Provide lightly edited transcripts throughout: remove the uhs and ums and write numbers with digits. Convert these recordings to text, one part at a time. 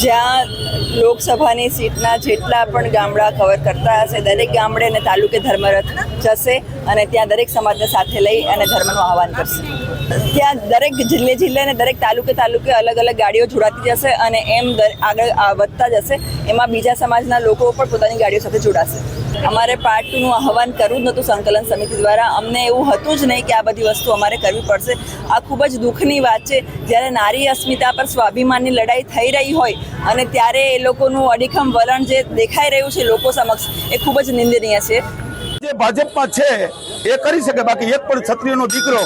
જ્યાં લોકસભાની સીટના જેટલા પણ ગામડા કવર કરતા હશે દરેક ગામડે અને તાલુકે ધર્મરથ જશે અને ત્યાં દરેક સમાજને સાથે લઈ અને ધર્મનું આહવાન કરશે। ત્યાં દરેક જિલ્લે અને દરેક તાલુકે અલગ અલગ ગાડીઓ જોડાતી જશે અને એમ આગળ વધતા જશે। એમાં બીજા સમાજના લોકો પણ પોતાની ગાડીઓ સાથે જોડાશે। અમારે પાર્ટ 2 નું આહવાન કરવું જ નહોતું સંકલન સમિતિ દ્વારા। અમને એવું હતું જ નહીં કે આ બધી વસ્તુ અમારે કરવી પડશે। આ ખૂબ જ દુઃખની વાત છે જ્યારે નારી અસ્મિતા પર સ્વાભિમાનની લડાઈ થઈ રહી હોય અને ત્યારે એ લોકોનું અડીખમ વલણ જે દેખાઈ રહ્યું છે લોકો સમક્ષ એ ખૂબ જ નિંદનીય છે। જે ભાજપમાં છે એ કરી શકે, બાકી એક પણ ક્ષત્રિયનો દીકરો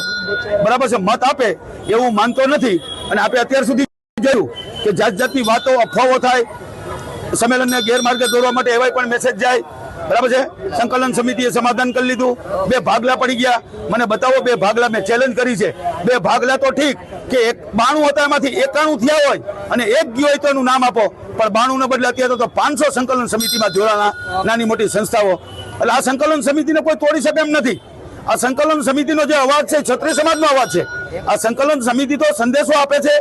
બરાબર છે મત આપે એવું માનતો નથી। અને આપણે અત્યાર સુધી જોયું કે જાત જાતની વાતો અફવાઓ થાય, સંમેલનને ગેરમાર્ગે દોરવા માટે એવાય પણ મેસેજ જાય બરાબર છે। સંકલન સમિતિએ સમાધાન કરી લીધું, 2 ભાગલા પડી ગયા। મને બતાવો 2 ભાગલા, મેં ચેલેન્જ કરી છે। 2 ભાગલા તો ઠીક કે 92 હતા એમાંથી 91 થયા હોય અને એક ગયો હોય તો એનું નામ આપો, પણ 92 ને બદલે અત્યારે તો 500 સંકલન સમિતિમાં જોડાણા નાની મોટી સંસ્થાઓ। એટલે આ સંકલન સમિતિને કોઈ તોડી શકે એમ નથી। આ સંકલન સમિતિનો જે અવાજ છે ક્ષત્રિય સમાજનો અવાજ છે। આ સંકલન સમિતિ તો સંદેશો આપે છે,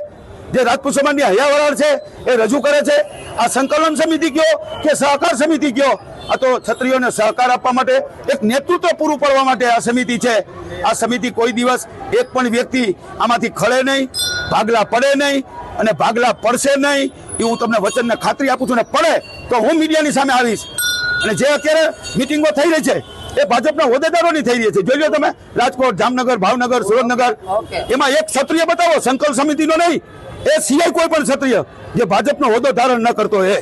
જે રાજપૂત સમાજની હૈયાવરાળ છે એ રજૂ કરે છે। આ સંકલન સમિતિ કયો કે સહકાર સમિતિ કયો, આ તો ક્ષત્રિયોને સહકાર આપવા માટે એક નેતૃત્વ પૂરું પાડવા માટે આ સમિતિ છે। આ સમિતિ કોઈ દિવસ એક પણ વ્યક્તિ આમાંથી ખળે નહીં, ભાગલા પડે નહીં અને ભાગલા પડશે નહીં એ હું તમને વચનને ખાતરી આપું છું। ને પડે તો હું મીડિયાની સામે આવીશ। અને જે અત્યારે મિટિંગો થઈ રહી છે એ ભાજપના હોદ્દેદારોની થઈ રહી છે। જોઈ લો તમે, રાજકોટ, જામનગર, ભાવનગર, સુરેન્દ્રનગર, એમાં એક ક્ષત્રિય બતાવો સંકલ્પ સમિતિનો નહીં, એ સિવાય કોઈ પણ ક્ષત્રિય જે ભાજપનો હોદ્દો ધારણ ન કરતો હોય।